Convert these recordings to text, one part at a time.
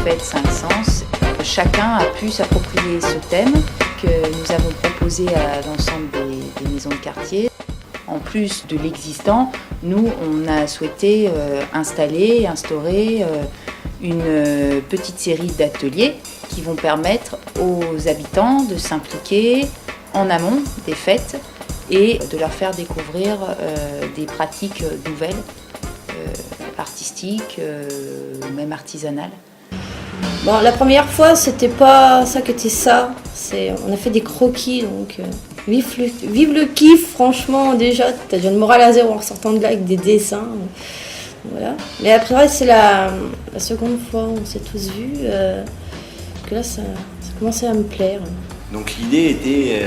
fête 5 sens. Chacun a pu s'approprier ce thème que nous avons proposé à l'ensemble des maisons de quartier. En plus de l'existant, nous, on a souhaité instaurer une petite série d'ateliers qui vont permettre aux habitants de s'impliquer en amont des fêtes et de leur faire découvrir des pratiques nouvelles, artistiques, même artisanales. Bon, la première fois, c'était pas ça qui était ça. On a fait des croquis, donc vive le kiff, franchement, déjà. T'as déjà le moral à zéro en sortant de là avec des dessins. Voilà. Mais après, c'est la seconde fois où on s'est tous vus que là, ça commençait à me plaire. Donc l'idée était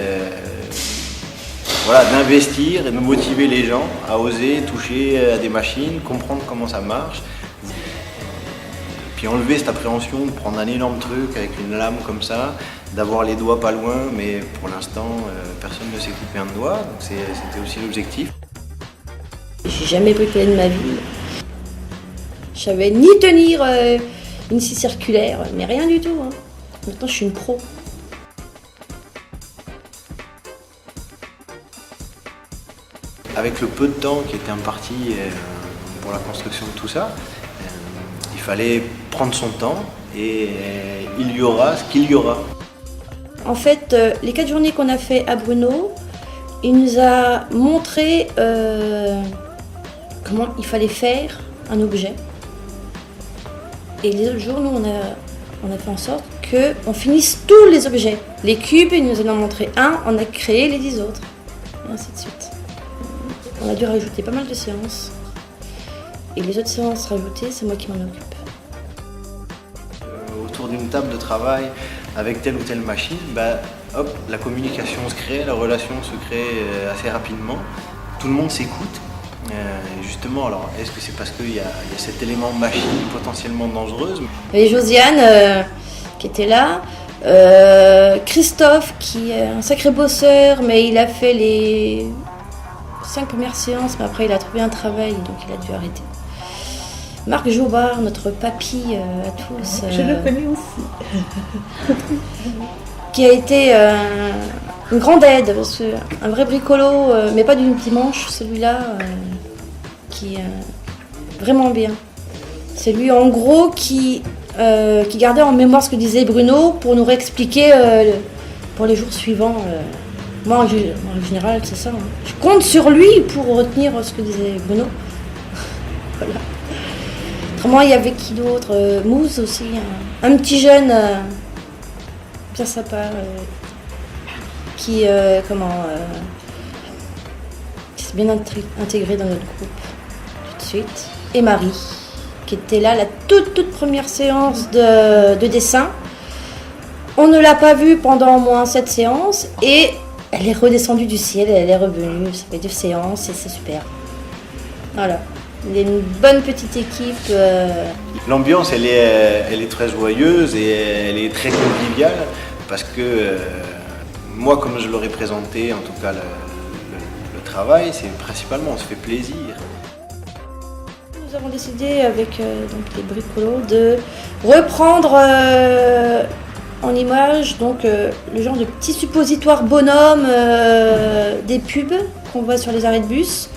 d'investir et de motiver les gens à oser toucher à des machines, comprendre comment ça marche. Puis enlever cette appréhension de prendre un énorme truc avec une lame comme ça, d'avoir les doigts pas loin, mais pour l'instant, personne ne s'est coupé un doigt, donc c'était aussi l'objectif. J'ai jamais bricolé de ma vie. Je savais ni tenir une scie circulaire, mais rien du tout. Hein. Maintenant, je suis une pro. Avec le peu de temps qui était imparti pour la construction de tout ça, il fallait prendre son temps et il y aura ce qu'il y aura. En fait, les 4 journées qu'on a fait à Brno, il nous a montré comment il fallait faire un objet. Et les autres jours, nous, on a fait en sorte qu'on finisse tous les objets. Les cubes, il nous en a montré un, on a créé les 10 autres. Et ainsi de suite. On a dû rajouter pas mal de séances. Et les autres séances rajoutées, c'est moi qui m'en occupe. Autour d'une table de travail, avec telle ou telle machine, la communication se crée, la relation se crée assez rapidement. Tout le monde s'écoute. Justement, alors, est-ce que c'est parce qu'il y a cet élément machine potentiellement dangereuse? Et Josiane, qui était là. Christophe, qui est un sacré bosseur, mais il a fait les 5 premières séances, mais après il a trouvé un travail, donc il a dû arrêter. Marc Jobard, notre papy à tous. Je le connais aussi. Qui a été une grande aide, parce que un vrai bricolo, mais pas d'une dimanche, celui-là, qui est vraiment bien. C'est lui en gros qui gardait en mémoire ce que disait Bruno pour nous réexpliquer pour les jours suivants. Moi en général c'est ça. Hein. Je compte sur lui pour retenir ce que disait Bruno. Voilà. Autrement il y avait qui d'autre, Mousse aussi, un petit jeune bien sympa qui s'est bien intégré dans notre groupe tout de suite. Et Marie, qui était là la toute première séance de dessin. On ne l'a pas vue pendant au moins 7 séances et elle est redescendue du ciel, elle est revenue, ça fait 2 séances et c'est super. Voilà, il y a une bonne petite équipe. L'ambiance, elle est très joyeuse et elle est très conviviale parce que moi, comme je l'aurais présenté, en tout cas le travail, c'est principalement on se fait plaisir. Nous avons décidé avec donc les bricolos de reprendre en image donc, le genre de petits suppositoires bonhommes des pubs qu'on voit sur les arrêts de bus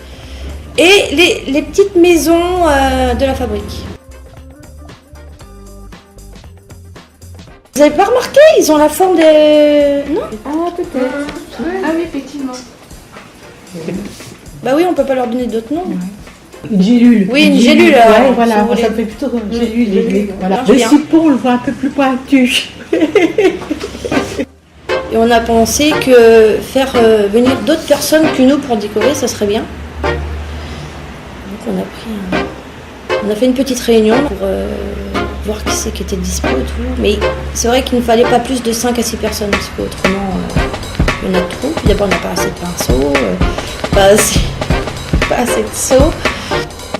et les petites maisons de la fabrique. Vous avez pas remarqué, ils ont la forme des... Non ? Ah, peut-être. Ah oui, effectivement. Bah oui, on peut pas leur donner d'autres noms. Une gélule. Oui, une gélule. Ouais, voilà, moi, ça me fait plutôt gélule. Voilà. Le support, on le voit un peu plus pointu. Et on a pensé que faire venir d'autres personnes que nous pour décorer, ça serait bien. Donc on a fait une petite réunion pour voir qui c'est qui était dispo et tout. Mais c'est vrai qu'il ne fallait pas plus de 5 à 6 personnes, parce qu'autrement, il y en a trop. Puis d'abord, on n'a pas assez de pinceaux, pas assez de seaux.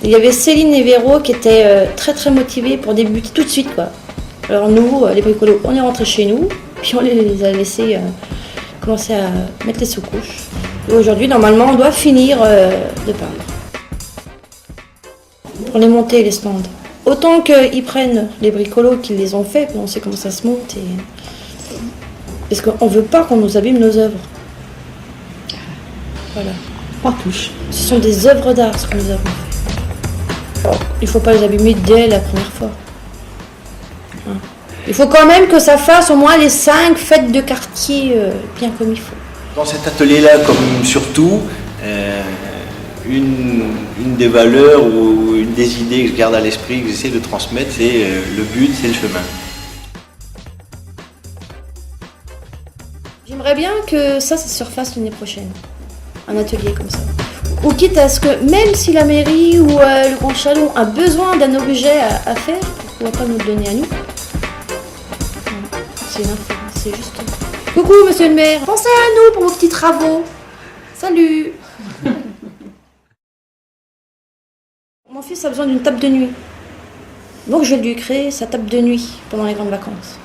Il y avait Céline et Véro qui étaient très motivés pour débuter tout de suite, quoi. Alors nous, les bricolos, on est rentrés chez nous, puis on les a laissés commencer à mettre les sous-couches. Et aujourd'hui, normalement, on doit finir de peindre. Pour les monter, les stands. autant qu'ils prennent les bricolos qu'ils les ont faits, on sait comment ça se monte. Parce qu'on ne veut pas qu'on nous abîme nos œuvres. Voilà. Pas touche. Ce sont des œuvres d'art, ce que nous avons fait. Il ne faut pas les abîmer dès la première fois. Il faut quand même que ça fasse au moins les 5 fêtes de quartier bien comme il faut. Dans cet atelier-là, comme surtout, une des valeurs ou une des idées que je garde à l'esprit, que j'essaie de transmettre, c'est le but, c'est le chemin. J'aimerais bien que ça se refasse l'année prochaine. Un atelier comme ça. Ou quitte à ce que, même si la mairie ou le Grand Chalon a besoin d'un objet à faire, pourquoi pas nous le donner à nous. C'est une info, c'est juste... Coucou monsieur le maire, pensez à nous pour vos petits travaux. Salut. Mon fils a besoin d'une table de nuit. Donc je vais lui créer sa table de nuit pendant les grandes vacances.